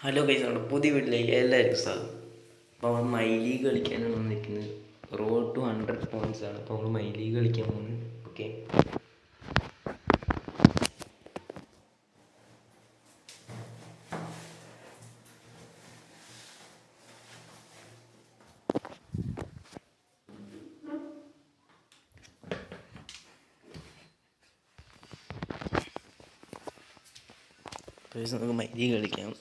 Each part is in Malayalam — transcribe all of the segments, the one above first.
ഹലോ ഗൈസ്, നമ്മുടെ പുതിയ വീട്ടിലേക്ക് എല്ലാവർക്കും സ്വാഗതം. അപ്പോൾ നമ്മൾ മൈ ലീഗ് കളിക്കാനാണ് വന്നിരിക്കുന്നത്. റോഡ് ടു 100 പോയിൻറ്റ്സ് ആണ്. അപ്പോൾ നമ്മൾ മൈ ലീഗ് കളിക്കാൻ പോകുന്നത്. ഓക്കെ, നമുക്ക് മൈ ലീഗ് കളിക്കാം.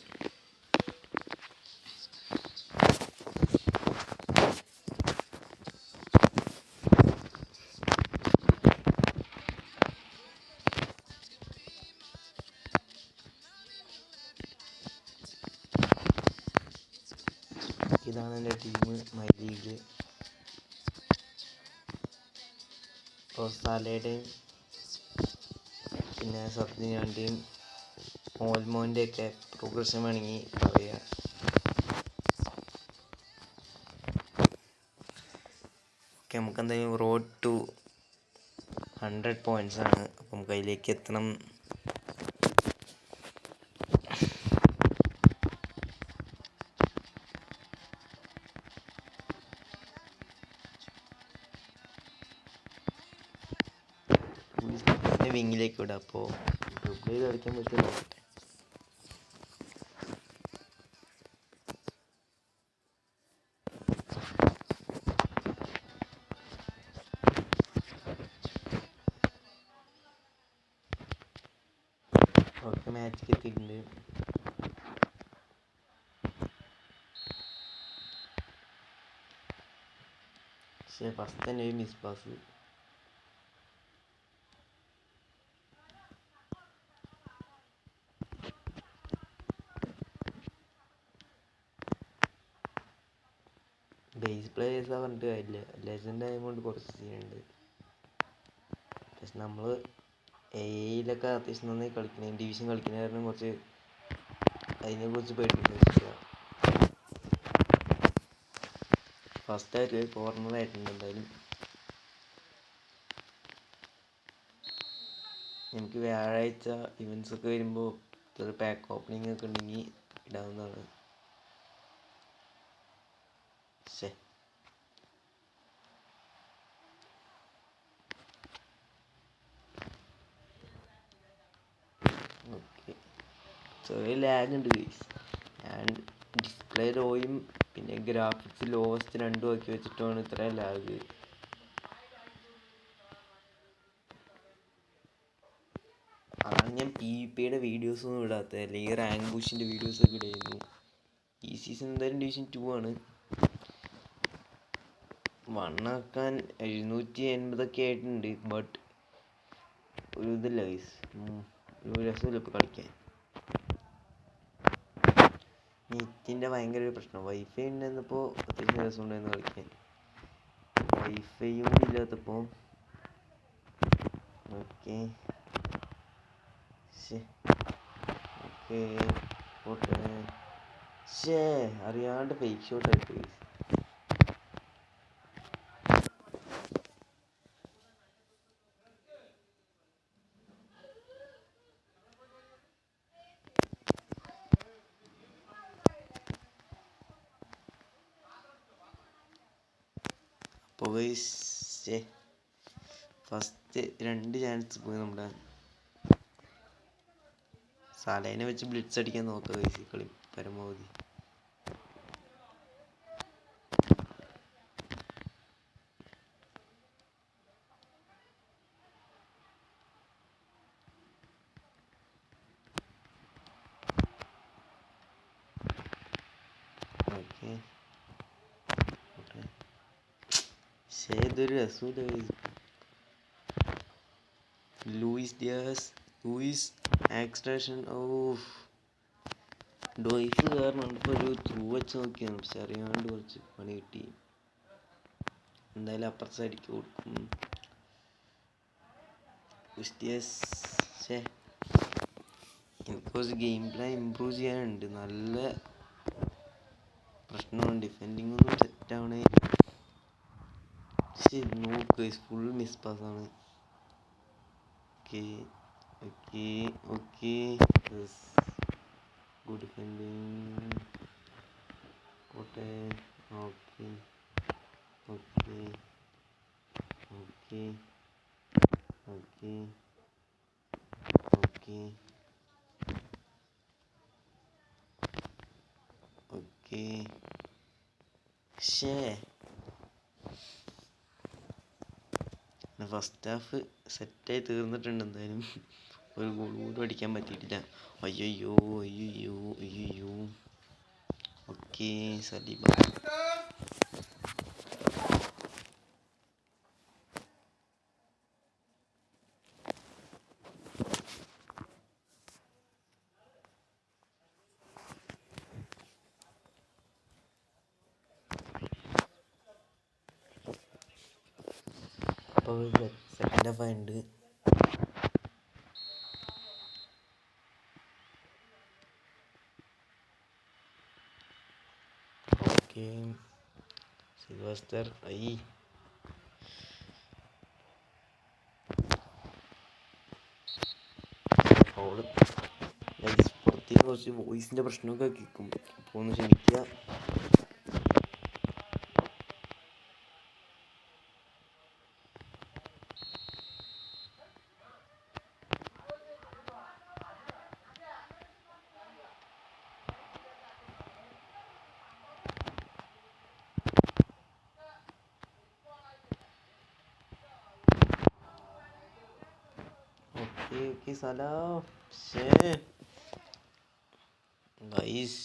ഇതാണ് എൻ്റെ ടീം മൈ ലീഗ്. ഇപ്പോൾ സാലയുടെയും പിന്നെ സബ്ദിനാൻ്റെയും ഓൽമോൻ്റെയൊക്കെ പ്രോഗ്രഷൻ വേണമെങ്കിൽ പറയാം. ഓക്കെ, നമുക്ക് എന്തായാലും റോഡ് ടു 100 പോയിൻറ്റ്സ് ആണ്. അപ്പം നമുക്ക് അതിലേക്ക് എത്തണം. വിങ്ങിലേക്ക് വിടാം. അപ്പോൾ ഡ്രിബിൾ ചെയ്ത് കളിക്കാൻ പറ്റുമോ നോക്കട്ടെ. ഓക്കെ, മാച്ചിക്ക് എത്തിയിട്ടുണ്ട്. പക്ഷേ ഫസ്റ്റ് തന്നെ ഒരു മിസ് പാസ്. ബേസ് പ്ലേയേഴ്സാ പറഞ്ഞിട്ട് കാര്യമില്ല, ലെജൻഡ് ആയതുകൊണ്ട് കുറച്ച് സീനുണ്ട്. പക്ഷെ നമ്മൾ എയിലൊക്കെ അത്യാവശ്യം നന്നായി കളിക്കുന്നത്, ഡിവിഷൻ കളിക്കുന്ന കാരണം കുറച്ച് അതിനെക്കുറിച്ച് പേടിപ്പിക്കുക. ഫസ്റ്റ് ആയിട്ട് കോർണർ ആയിട്ടുണ്ട്. എന്തായാലും നമുക്ക് വ്യാഴാഴ്ച ഇവൻറ്റ്സ് ഒക്കെ വരുമ്പോൾ ഒരു പാക്ക് ഓപ്പണിംഗ് ഒക്കെ ഉണ്ടെങ്കിൽ ഇടാവുന്നതാണ്. ശേ, ഓക്കെ, ചെറിയ ലാഗ് ഉണ്ട് ഗൈസ്. ഞാൻ ഡിസ്പ്ലേ ലോയും പിന്നെ ഗ്രാഫിക്സ് ലോവസ്റ്റ് രണ്ടും ആക്കി വെച്ചിട്ടാണ് ഇത്രയും ലാഗ്. അതാണ് ഞാൻ PvPയുടെ വീഡിയോസ് ഒന്നും ഇടാത്തത്, അല്ലെങ്കിൽ റാങ്ക് പുഷിൻ്റെ വീഡിയോസൊക്കെ ഇടായിരുന്നു. ഈ സീസൺ എന്തായാലും ഡിവിഷൻ 2 ആണ്. 1 ആക്കാൻ 780 ആയിട്ടുണ്ട്. ബട്ട് ഒരു ഇതില്ല ഗൈസ്, ഒരു രസമില്ല ഇപ്പോൾ കളിക്കാൻ. നെറ്റിൻ്റെ ഭയങ്കര ഒരു പ്രശ്നം. വൈഫൈ ഉണ്ടായിരുന്നപ്പോൾ അത്യാവശ്യം രസമുണ്ടായിരുന്നു കളിക്കാൻ. വൈഫൈയും കൂടി ഇല്ലാത്തപ്പോൾ ഓക്കെ ഓക്കെ പോട്ടെ. അറിയാണ്ട് ഫേക്ക് ഷോട്ട് ആയിട്ട് ഗൈസ്. അപ്പോൾ ഗൈസ് ഫസ്റ്റ് 2 ചാൻസ് പോയി. നമ്മുടെ സാലേനെ വെച്ച് ബ്ലിറ്റ്സ് അടിക്കാൻ നോക്കുക ഗൈസ് കളി പരമാവധി. ഓക്കെ, ഇതൊരു രസമില്ല ഗൈസ്. ലൂയിസ് ഡിയാസ്, ലൂയിസ് ആക്സ്ട്രേഷൻ. ഡോയ്സ് കാരണം ഇപ്പോൾ ഒരു ത്രൂ വെച്ച് നോക്കിയാണ്, പക്ഷെ അറിയാണ്ട് കുറച്ച് പണി കിട്ടി. എന്തായാലും അപ്പുറത്തെ സൈഡിലേക്ക് കൊടുക്കും. എനിക്ക് കുറച്ച് ഗെയിം പ്ലേ ഇമ്പ്രൂവ് ചെയ്യാനുണ്ട്. നല്ല പ്രശ്നമാണ്, ഡിഫെൻഡിങ് ഒന്നും സെറ്റ് ആവണേ. നോക്ക് ഫുൾ മിസ് പാസ്സാണ്. Okay okay okay, good defending. പോട്ടെ. Okay okay okay okay okay okay. ഷേ ഫസ്റ്റ് ഹാഫ് സെറ്റായി തീർന്നിട്ടുണ്ട്. എന്തായാലും ഒരു ഗോൾ പോലും അടിക്കാൻ പറ്റിയിട്ടില്ല. അയ്യോ അയ്യോ അയ്യോ. Okay Saliba. അപ്പോൾ സെക്കൻഡ് ഹാഫ് ആയിട്ടുണ്ട്. Okay Sylvester I foul. പുറത്തേക്ക് കുറച്ച് വോയിസിൻ്റെ പ്രശ്നമൊക്കെ കേൾക്കും, അപ്പോൾ ഒന്ന് ക്ഷമിക്കുക. ഓക്കെ സലാം. ഗൈസ്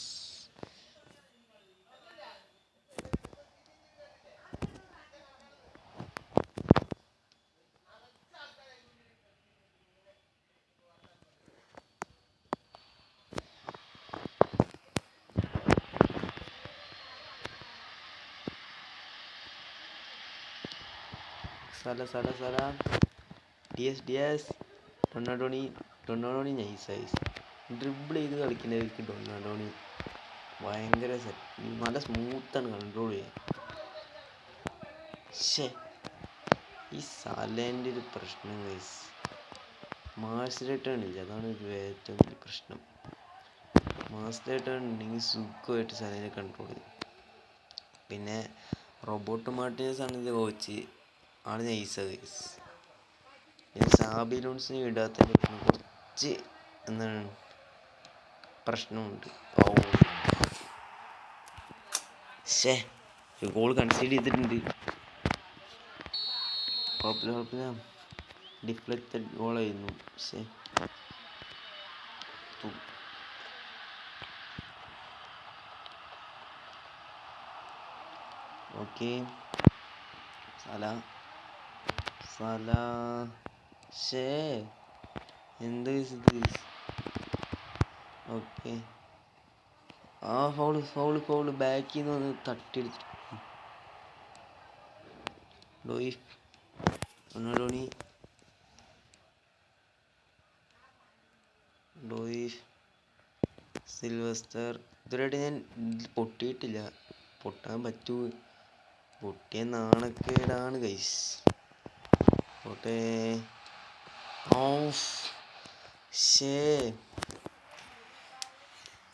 സല ഡിയസ് ഡൊണാഡോണി നൈസായി ഡ്രിബിൾ ചെയ്ത് കളിക്കുന്നവർക്ക് ഡൊണാഡോണി ഭയങ്കര നല്ല സ്മൂത്താണ് കൺട്രോൾ ചെയ്യാൻ. ഈ സലേൻ്റെ ഒരു പ്രശ്നം ഗൈസ്, മാർസിലേട്ടാണില്ല, അതാണ് ഒരു ഏറ്റവും വലിയ പ്രശ്നം. മാർസിലേട്ടാണുണ്ടെങ്കിൽ സുഖമായിട്ട് സലേനെ കൺട്രോൾ ചെയ്യും. പിന്നെ റോബോട്ട് മാർട്ടിനസ് ആണ് ഇത് കോച്ച്, ആള് നൈസാണ് ഗൈസ്. പിന്നെ സാബി ലോൺസിനെ ഇടാത്തതിൻ്റെ കുറച്ച് എന്താണ് പ്രശ്നമുണ്ട്. ഒരു ഗോൾ കൺസീഡ് ചെയ്തിട്ടുണ്ട്. കുഴപ്പമില്ല, ഡിഫ്ലക്റ്റഡ് ഗോളായിരുന്നു. ഓക്കെ എന്ത് ഓക്കെ. ആ ഫൗള് ബാക്കിൽ നിന്ന് വന്ന് തട്ടിയെടുത്തു. ഡോയിഫ് സിൽവസ്റ്റർ. ഇതുവരെയായിട്ട് ഞാൻ പൊട്ടിയിട്ടില്ല, പൊട്ടാൻ പറ്റൂ. പൊട്ടിയ നാണക്കേടാണ് ഗൈസ്. പോട്ടെ.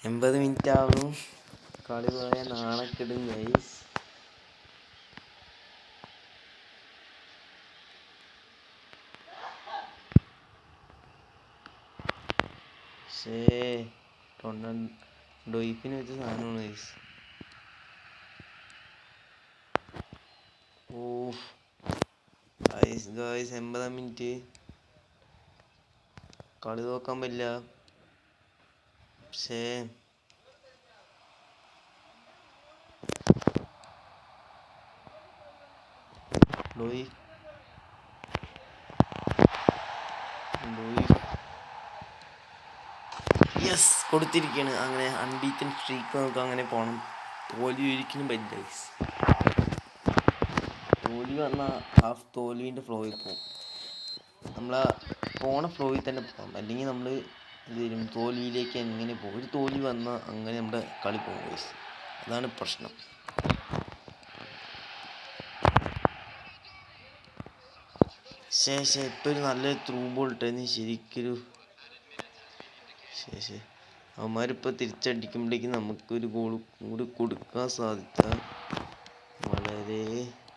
80 മിനിറ്റ് ആവുന്നു, കളി പോയ നാണക്കെടും ഗൈസ്. ഡോയിപ്പിന് വെച്ച സാധനമാണ് ഗൈസ്. ഗൈസ് 80 മിനിറ്റ് കളി നോക്കാൻ പറ്റില്ല. യെസ് കൊടുത്തിരിക്കുകയാണ്. അങ്ങനെ അൺബീറ്റൻ സ്ട്രീക്ക് നമുക്ക് അങ്ങനെ പോകണം. തോൽവി ഒരിക്കലും പറ്റില്ല ഗൈസ്. തോൽവി വന്നാൽ ഹാഫ് തോൽവിൻ്റെ ഫ്ലോയിൽ പോകും. നമ്മളാ പോണ ഫ്ലോയിൽ തന്നെ പോകാം, അല്ലെങ്കിൽ നമ്മൾ എന്തെങ്കിലും തോൽവിയിലേക്ക് എങ്ങനെ പോകും. ഒരു തോൽവി വന്നാൽ അങ്ങനെ നമ്മുടെ കളി പോകും ഗൈസ്, അതാണ് പ്രശ്നം. ഇപ്പോൾ ഒരു നല്ലൊരു ത്രൂ ബോൾ ഇട്ടായിരുന്നു ശരിക്കൊരു. അവന്മാരിപ്പോൾ തിരിച്ചടിക്കുമ്പോഴേക്കും നമുക്കൊരു ഗോൾ കൂടി കൊടുക്കാൻ സാധ്യത വളരെ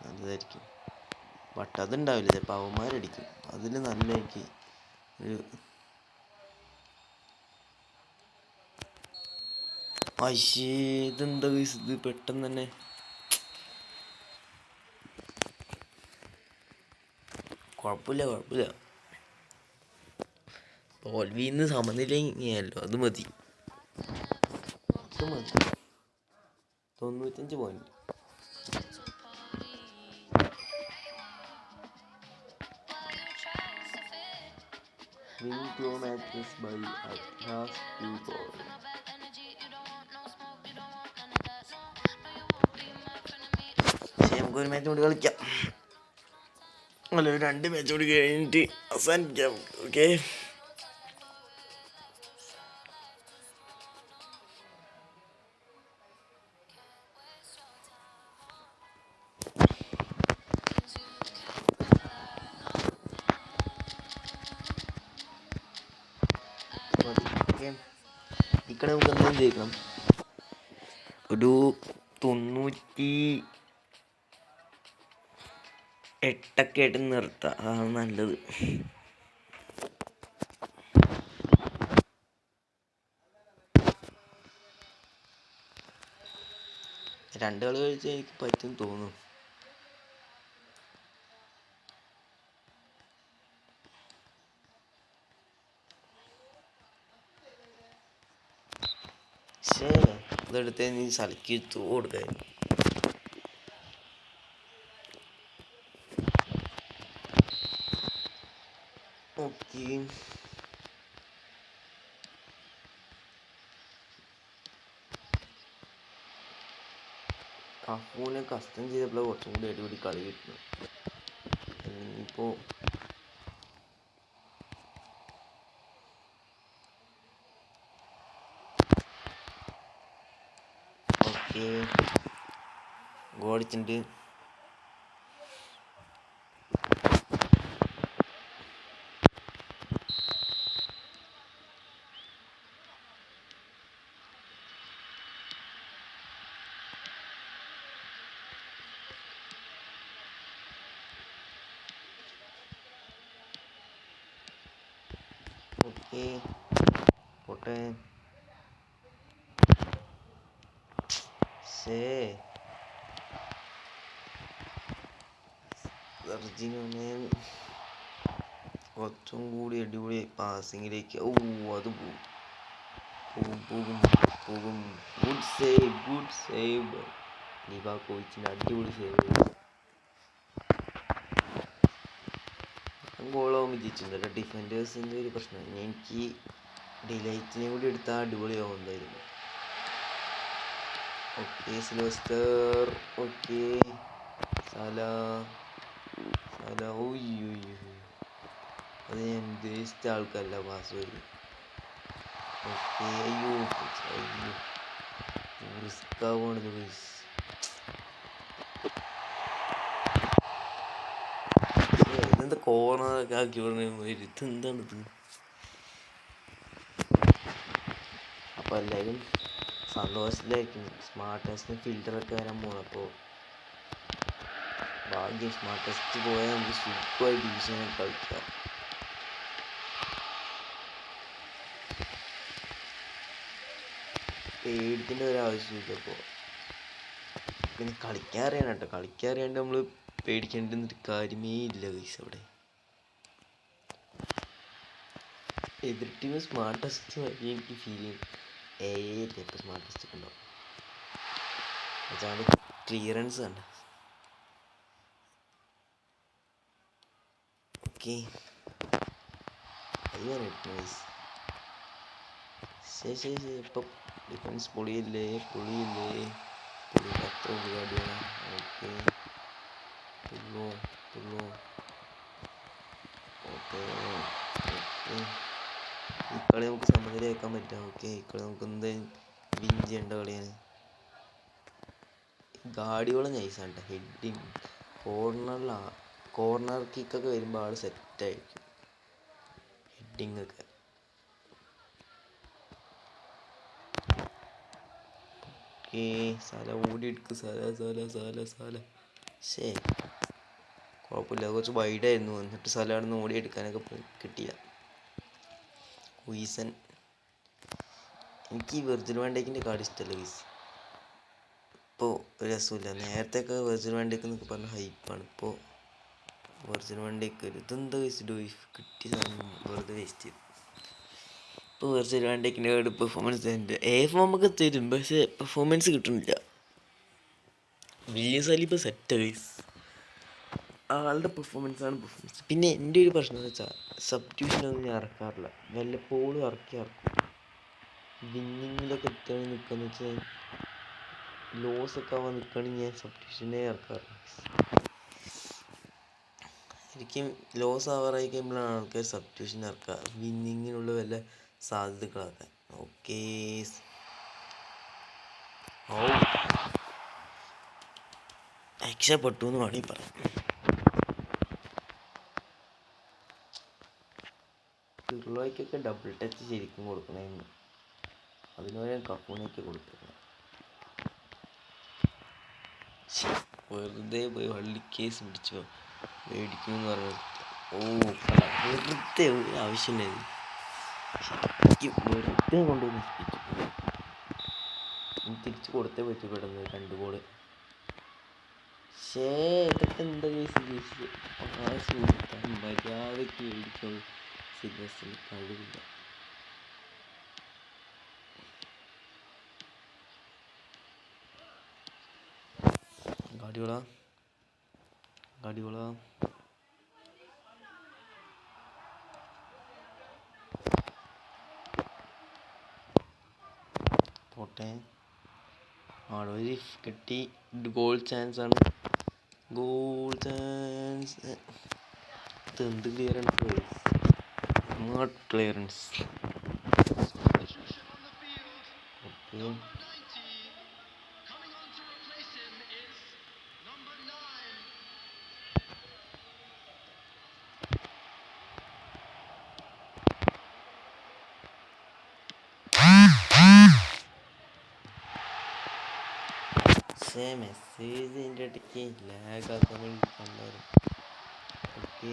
നല്ലതായിരിക്കും. ബട്ട് അതുണ്ടാവില്ല, ചിലപ്പോൾ അവന്മാരടിക്കും. അതിൽ നല്ല എനിക്ക് ഒരു അശ്ശേ, ഇതെന്താ ഇത് പെട്ടെന്ന് തന്നെ കുഴപ്പമില്ല. തോൽവിന്ന് സമനിലയല്ലോ, അത് മതി. 95 point. Win 2 matches by Atlas 2 goals. നമുക്കൊരു മാച്ച് കൂടി കളിക്കാം. അല്ല, ഒരു 2 മാച്ച് കൂടി കഴിഞ്ഞിട്ട് അവസാനിക്കാം. ഓക്കെ, ഇക്കടെ നമുക്ക് എന്തെങ്കിലും ജയിക്കണം. ഒരു 98 ആയിട്ട് നിർത്താം, അതാണ് നല്ലത്. രണ്ട് കളി കളിച്ചാൽ എനിക്ക് പറ്റും തോന്നുന്നു. ഇതെടുത്ത് നീ സലക്കി കൊടുക്കാൻ. ഓക്കെ, കഫൂനെ കസ്റ്റം ചെയ്തപ്പോൾ കുറച്ചും കൂടി അടിപൊളി കളി കിട്ടുന്നു. ഇപ്പോൾ ഓക്കെ ഗോളിച്ചിട്ടുണ്ട്. ഓക്കെ പോട്ടെ. അർജുനെ കുറച്ചും കൂടി അടിപൊളി പാസിങ്ങിലേക്ക്. അത് പോകും. ഗുഡ് സേവ് ലിവാക്കോവിച്ചിൻ്റെ അടിപൊളി സേവ്. ഗോളാവുമ്പോൾ ജയിച്ചിട്ടുണ്ട്. ഡിഫൻഡേഴ്സിൻ്റെ ഒരു പ്രശ്നം. എനിക്ക് ഡിലൈറ്റിനെ കൂടി എടുത്താൽ അടിപൊളിയാവും എന്തായിരുന്നു. Okay, Sylvester. ഓക്കെ, സല. അത് ഞാൻ ഉദ്ദേശിച്ച ആൾക്കല്ല പാസ് വരും. ഓക്കെ, അയ്യോ റിസ്ക് ആവുകയാണിത് ഗൈസ്. ഇതെന്താ കോർണറൊക്കെ ആക്കി പറഞ്ഞ ഇതെന്താണിത്? അപ്പോൾ എല്ലാവരും സന്തോഷത്തിലായിരിക്കും. സ്മാർട്ട് ടെസ്റ്റിന് ഫിൽറ്ററൊക്കെ വരാൻ പോകണം. അപ്പോൾ ഭാഗ്യം സ്മാർട്ട് ടെസ്റ്റ് പോയാൽ നമുക്ക് സൂപ്പർ ഡിവിഷനൊക്കെ കളിക്കാം. പേടിക്കേണ്ട ഒരാവശ്യമില്ല. അപ്പോൾ പിന്നെ കളിക്കാൻ അറിയണം കേട്ടോ. കളിക്കാൻ അറിയാണ്ട് നമ്മൾ പേടിക്കേണ്ട കാര്യമേ ഇല്ല ഗൈസ്. അവിടെ എതിർ ടീം സ്മാർട്ട് ടെസ്റ്റ് വഴി എനിക്ക് ഫീൽ ചെയ്യും. ഇപ്പോൾ സ്മാർട്ട് ടെസ്റ്റ് ഒക്കെ ഉണ്ടാവും. അതാണ് ക്ലിയറൻസ് കണ്ട. ഓക്കെ, അത് പറഞ്ഞിട്ട് ഗൈസ്. ശരി ഇപ്പം ഡിഫൻസ് പൊളിയില്ലേ അത്ര പരിപാടിയാണ്. ഓക്കെ, തുള്ളോ. ഓക്കെ, ഈ കളി നമുക്ക് സമനില വെക്കാൻ പറ്റാം. ഓക്കെ, ഈ കളി നമുക്ക് എന്തായാലും വിൻ ചെയ്യേണ്ട കളിയാണ്. ഗാഡിയോള നൈസാണ്. ഹെഡിങ് കോർണർ കിക്കൊക്കെ വരുമ്പോൾ ആൾ സെറ്റായിരിക്കും. ഹെഡിങ് ഒക്കെ ഓക്കെ. സാല ഓടിയെടുക്കും. സാല ശേ കുഴപ്പമില്ല, കുറച്ച് വൈഡായിരുന്നു. എന്നിട്ട് സ്ഥലം അവിടെ നിന്ന് ഓടിയെടുക്കാനൊക്കെ കിട്ടിയില്ല. ഹുയിസൻ. എനിക്ക് ഈ വെർജിൽ വാൻഡേക്കിൻ്റെ കാർഡ് ഇഷ്ടമല്ല ഗൈസ്. ഇപ്പോൾ ഒരു രസമില്ല. നേരത്തെയൊക്കെ വെർജിൽ വാൻഡേക്ക് എന്നൊക്കെ പറഞ്ഞ ഹൈപ്പാണ്. ഇപ്പോൾ വെർജിൽ വാൻഡേക്ക് ഇതെന്താ ഗൈസ് ഡോയിഫ് കിട്ടിയ സാധനം വെറുതെ വേസ്റ്റ് ചെയ്തു. ഇപ്പോൾ വെർജിൽ വാൻഡേക്കിൻ്റെ കാർഡ് പെർഫോമൻസ് തരുന്നുണ്ട്. നമുക്ക് തരും, പക്ഷേ പെർഫോമൻസ് കിട്ടുന്നില്ല. William സാലിബ set guys. ആളുടെ പെർഫോമൻസാണ് പെർഫോമൻസ്. പിന്നെ എൻ്റെ ഒരു പ്രശ്നം എന്ന് വെച്ചാൽ സബ്സ്റ്റിറ്റ്യൂഷനൊന്നും ഞാൻ ഇറക്കാറില്ല. വല്ലപ്പോഴും ഇറക്കും. വിന്നിങ്ങിലൊക്കെ എത്തുകയാണെങ്കിൽ നിൽക്കുകയെന്ന് വെച്ചാൽ ലോസൊക്കെ ആവാൻ നിൽക്കുകയാണെങ്കിൽ ഞാൻ സബ്സ്റ്റിറ്റ്യൂഷനെ ഇറക്കാറില്ല. ശരിക്കും ലോസ് ആവാറായി കഴിയുമ്പോഴാണ് ആൾക്കാർ സബ്സ്റ്റിറ്റ്യൂഷൻ ഇറക്കുക, വിന്നിങ്ങിനുള്ള വല്ല സാധ്യതകളാക്കാൻ. ഓക്കെ. രക്ഷപ്പെട്ടു എന്ന് വേണമെങ്കിൽ പറയാം. പിർലോയ്ക്കൊക്കെ ഡബിൾ ടച്ച് ശരിക്കും കൊടുക്കണമായിരുന്നു. അതിനുവരെ കപ്പൂനൊക്കെ കൊടുത്തിരുന്നു. വെറുതെ പോയി വള്ളി കേസ് പിടിച്ചോ മേടിക്കുമെന്ന് പറഞ്ഞു. വെറുതെ ഒരു ആവശ്യമില്ലായിരുന്നു. വെറുതെ കൊണ്ടുപോയി നശിപ്പിച്ചു. തിരിച്ചു കൊടുത്തേ പറ്റൂ പെട്ടെന്ന് 2 ഗോള്. ഇതൊക്കെ എന്താ കേസ് മര്യാദയ്ക്ക് മേടിക്കുള്ളൂ. സിഗ്നസിന് കഴിവില്ല. ഗാഡിയോള പോട്ടെ. ഒരു കിട്ടി. ഗോൾ ചാൻസ് ആണ്. Goal chance. എന്ത് ക്ലിയറൻസ്, സ്മാർട്ട് ക്ലിയറൻസ്. ഓക്കെ. മെസ്സേജിൻ്റെ ഇടയ്ക്ക് ലാഗാക്കാൻ വേണ്ടി കണ്ടായിരുന്നു. ഓക്കെ.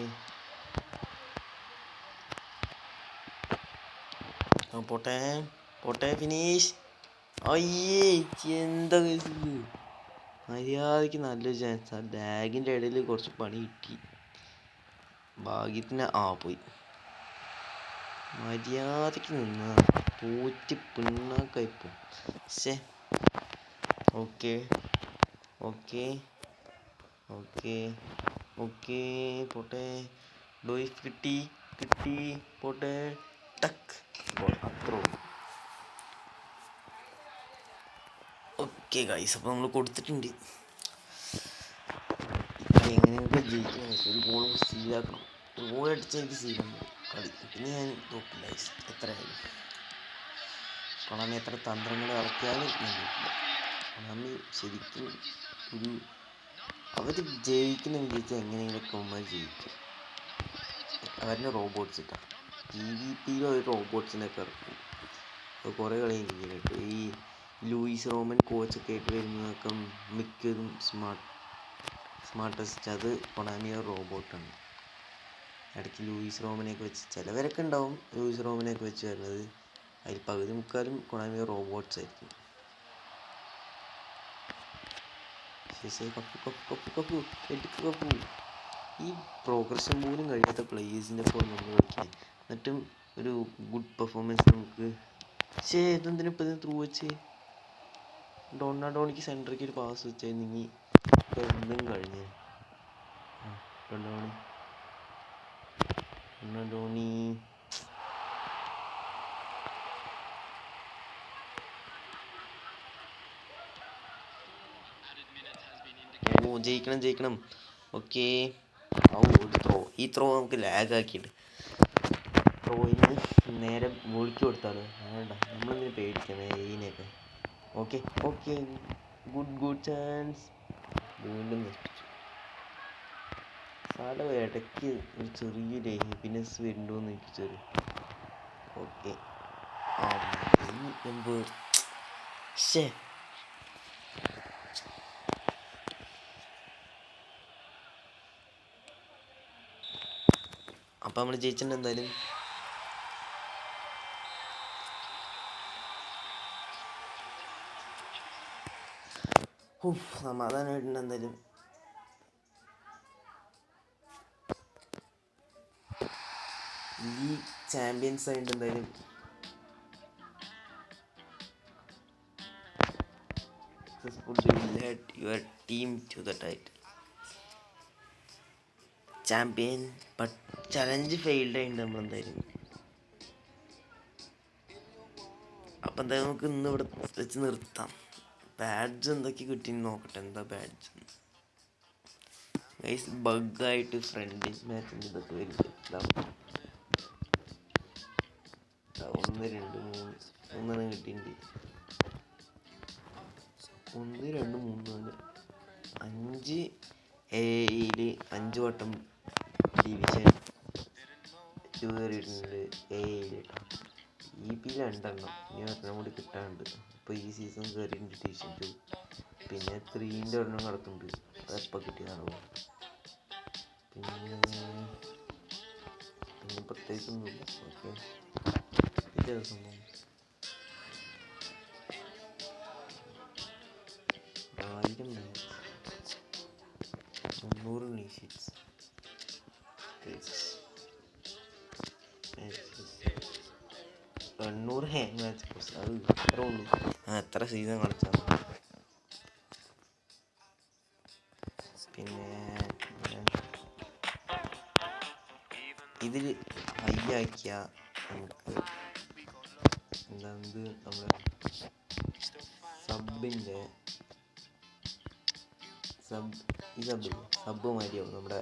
പോട്ടെ ഫിനിഷ്. അയ്യേ എന്താ കേസിത്. മര്യാദയ്ക്ക് നല്ലൊരു ചാൻസ്. ആ ലാഗിൻ്റെ ഇടയിൽ കുറച്ച് പണി കിട്ടി. ഭാഗ്യത്തിന് പോയി. മര്യാദയ്ക്ക് നിന്ന തോറ്റ് പിണ്ണാക്കായിപ്പോ. ഓക്കെ. പോട്ടെ. ഡോയിഫ് കിട്ടി. പോട്ടെ. ടക്ക്. അത്ര. ഓക്കെ ഗൈസ്, അപ്പോൾ നമ്മൾ കൊടുത്തിട്ടുണ്ട്. എങ്ങനെയൊക്കെ ജയിക്കണം. ഒരു ഗോൾ സീലാക്കണം. ഗോൾ അടിച്ചാൽ എനിക്ക് സീലുണ്ട് കളി. പിന്നെ ഞാൻ നോക്കില്ല എത്രയായാലും. കൊണാമി എത്ര തന്ത്രങ്ങൾ ഇറക്കിയാലും കൊണാമി ശരിക്കും അവർ ജയിക്കണമെന്ന് ചോദിച്ചാൽ എങ്ങനെയെങ്കിലൊക്കെ അവന്മാർ ജയിക്കും. അവരുടെ റോബോട്ട്സ് ഇട്ടാണ് GVPയിൽ ഒരു റോബോട്ട്സിനൊക്കെ ഇറക്കും. അത് കുറേ കളി കേട്ടു. ഈ ലൂയിസ് റോമൻ കോച്ചൊക്കെ ആയിട്ട് വരുന്നതൊക്കെ മിക്കതും സ്മാർട്ടസ്റ്റ്. അത് കൊണാമിയ റോബോട്ടാണ്. ഇടയ്ക്ക് ലൂയിസ് റോമനെയൊക്കെ വെച്ച് ചിലവരൊക്കെ ഉണ്ടാവും ലൂയിസ് റോമനെയൊക്കെ വെച്ച് വരുന്നത്. അതിൽ പകുതി മുക്കാലും കൊണാമിയ റോബോട്ട്സ് ആയിരിക്കും. കപ്പു. ഈ പ്രോഗ്രഷൻ പോലും കഴിയാത്ത പ്ലേയേഴ്സിൻ്റെ ഒപ്പം നമ്മൾ കളിക്കുന്നത്. എന്നിട്ടും ഒരു ഗുഡ് പെർഫോമൻസ് നമുക്ക്. ഇതെന്തിനും ഇപ്പം ത്രൂ വെച്ച് ഡോണിക്ക് സെൻറ്ററിലേക്ക് ഒരു പാസ് വെച്ചായിരുന്നെങ്കിൽ ഇപ്പം എന്തും കഴിഞ്ഞ്. ഡോണി ജയിക്കണം. ഓക്കെ. ഈ ത്രോ നമുക്ക് ലാഗാക്കിയിട്ട് ത്രോയിന് നേരെ ഗോളിക്ക് കൊടുത്താലോ. വേണ്ട, നമ്മളെന്തിനു പേടിക്കണേ ഇതിനെയൊക്കെ. ഓക്കെ. Good chance. വീണ്ടും നശിപ്പിച്ചു. സാല ഇടയ്ക്ക് ഒരു ചെറിയൊരു ഹാപ്പിനെസ് വരുന്നുണ്ടോയെന്ന് എനിക്ക് ചെറിയ. ഓക്കെ. അപ്പോൾ നമ്മൾ ജയിച്ചിട്ടുണ്ട് എന്തായാലും. സമാധാനമായിട്ടുണ്ട് എന്തായാലും. ലീഗ് ചാമ്പ്യൻസ് ആയിട്ട് എന്തായാലും. Led your team to the title. Champion but challenge failed ആയിട്ടുണ്ട് നമ്മളെന്തായാലും. അപ്പം എന്തായാലും നമുക്ക് ഇന്ന് ഇവിടെ വെച്ച് നിർത്താം. ബാഡ്ജ് എന്തൊക്കെ കിട്ടിയെന്ന് നോക്കട്ടെ. എന്താ ബാഡ്ജ് ഗൈസ്? ബഗ്ഗായിട്ട് ഫ്രണ്ട്ലി മാച്ചിൻ്റെ ഇതൊക്കെ വരുന്നുണ്ട്. 1 2 3 മൂന്നെണ്ണം കിട്ടിയിട്ടുണ്ട്. 1 2 3 4 5 എയിൽ 5 വട്ടം ഡിവിഷൻ 2 കയറിയിട്ടുണ്ട്. എയിൽ EP 2 ഇനി 1 കൂടി കിട്ടാനുണ്ട്. ഇപ്പോൾ ഈ സീസൺ കയറിയിട്ടുണ്ട് ഡിവിഷൻ 2. പിന്നെ 3ൻ്റെ ഒരെണ്ണം കിടക്കുന്നുണ്ട്. അതെപ്പോൾ കിട്ടിയതാണോ? പിന്നെ പ്രത്യേകിച്ചൊന്നുമില്ല. ഓക്കെ, ഇത് സംഭവം 1000 300 ഇനീഷ്യൽസ് 800 ഹാങ് മാച്ച്. അത് അത്രേ ഉള്ളൂ. എത്ര സീസൺ കളിച്ചാൽ. പിന്നെ ഇതിൽ ഹൈയാക്കിയ നമുക്ക് എന്താ നമ്മുടെ സബിൻ്റെ സബ് മാതിരിയാവും നമ്മുടെ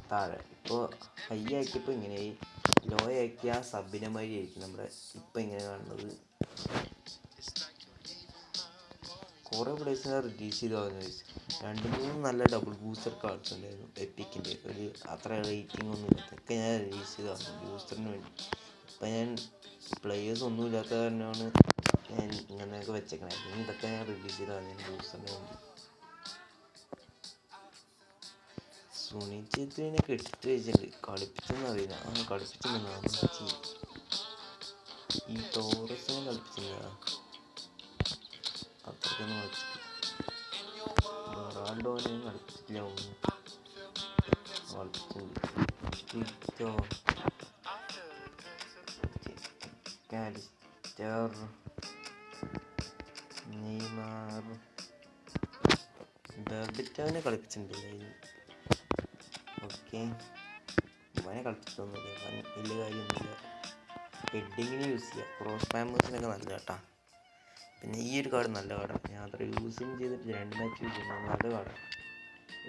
താഴെ. ഇപ്പോൾ ഹൈ ആക്കിയപ്പോൾ ഇങ്ങനെയായി, ലോ ആക്കിയ സബിനെ മാതിരി ആയിരിക്കും നമ്മുടെ ഇപ്പം ഇങ്ങനെ കാണുന്നത്. കുറേ പ്ലേസിനെ റിലീസ് ചെയ്താന്ന് ചോദിച്ചു. 2-3 നല്ല ഡബിൾ ബൂസ്റ്റർ കാർഡ്സ് ഉണ്ടായിരുന്നു എപ്പിക്കിൻ്റെ. ഒരു അത്ര റേറ്റിംഗ് ഒന്നും ഇല്ല. ഇതൊക്കെ ഞാൻ റിലീസ് ചെയ്തതാണ് ബൂസ്റ്ററിന് വേണ്ടി. ഇപ്പം ഞാൻ പ്ലേയേഴ്സ് ഒന്നും ഇല്ലാത്ത കാരണമാണ് ഞാൻ ഇങ്ങനെയൊക്കെ വെച്ചേക്കണേ. അല്ലെങ്കിൽ ഇതൊക്കെ ഞാൻ റിലീസ് ചെയ്തതാണ് ഞാൻ ബൂസ്റ്ററിന് വേണ്ടി. സുനിശ്ചിത്തിനൊക്കെ എടുത്തു വെച്ചിട്ടുണ്ട്. കളിപ്പിച്ചെന്ന് അറിയില്ല. കളിപ്പിച്ചിട്ടുണ്ടെന്നാ ഈ ടോറസിനെ കളിപ്പിച്ചില്ല. അത്രയ്ക്കൊന്നും കളിച്ചിട്ടില്ല. റൊണാൾഡോനെ കളിപ്പിച്ചിട്ടില്ല. കളിപ്പിച്ചിട്ടുണ്ട്. കാലിസ്റ്റർ, നെയ്മർ, ബെർബിറ്റോനെ കളിപ്പിച്ചിട്ടുണ്ട്. ഓക്കെ, ഇവനെ കളിപ്പിച്ചിട്ടൊന്നുമില്ല. ഇവൻ വലിയ കാര്യമൊന്നുമില്ല. ഹെഡിങ്ങിന് യൂസ് ചെയ്യുക. ക്രോസ് പാമ്പേഴ്സിനൊക്കെ നല്ല കേട്ടാ. പിന്നെ ഈ ഒരു കാർഡ് നല്ല കാർഡാണ്. ഞാൻ അത്ര യൂസിങ് ചെയ്തിട്ട് 2 മാച്ച് യൂസ് ചെയ്യുന്നത്. നല്ല കാർഡാണ്,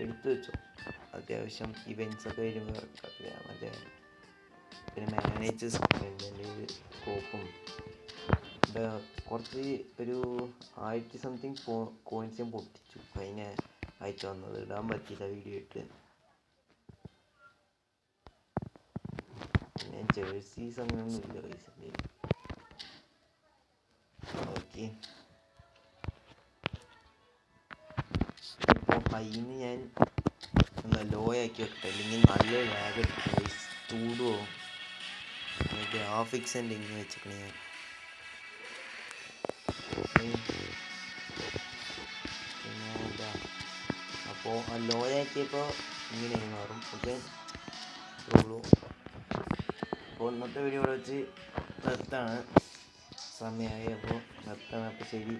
എടുത്തു വെച്ചോ. അത്യാവശ്യം ഇവൻറ്റ്സ് ഒക്കെ വരുമ്പോൾ മറ്റേ പിന്നെ മാനേജേഴ്സ് എൻ്റെ സ്കോപ്പും കുറച്ച് ഒരു 1000 സംതിങ് കോയിൻസ് ഞാൻ പൊട്ടിച്ചു. അതിനെ അയച്ചു വന്നത് ഇടാൻ പറ്റിയില്ല വീഡിയോ ഇട്ട്. പിന്നെ ജേഴ്സീസ് അങ്ങനെയൊന്നും ഇല്ല പൈസൻ്റെ. ഓക്കെ, ഇപ്പോൾ ഹൈന്ന് ഞാൻ ലോ ആക്കി വെക്കട്ടെ, അല്ലെങ്കിൽ നല്ല ലാഗ് എടുക്കും. ചൂടോ ഗ്രാഫിക്സ് എൻ്റെ ഇങ്ങനെ വെച്ചിരിക്കണേ ഞാൻ. പിന്നെ എന്താ അപ്പോൾ ലോ ആക്കിയപ്പോൾ ഇങ്ങനെ മാറും. ഓക്കെ, ഉള്ളൂ. അപ്പോൾ ഇന്നത്തെ വീഡിയോ ഇവിടെ വെച്ച് നിർത്താണ്. സമയമായി. അപ്പോൾ നിർത്താണ്. അപ്പോൾ ശരി.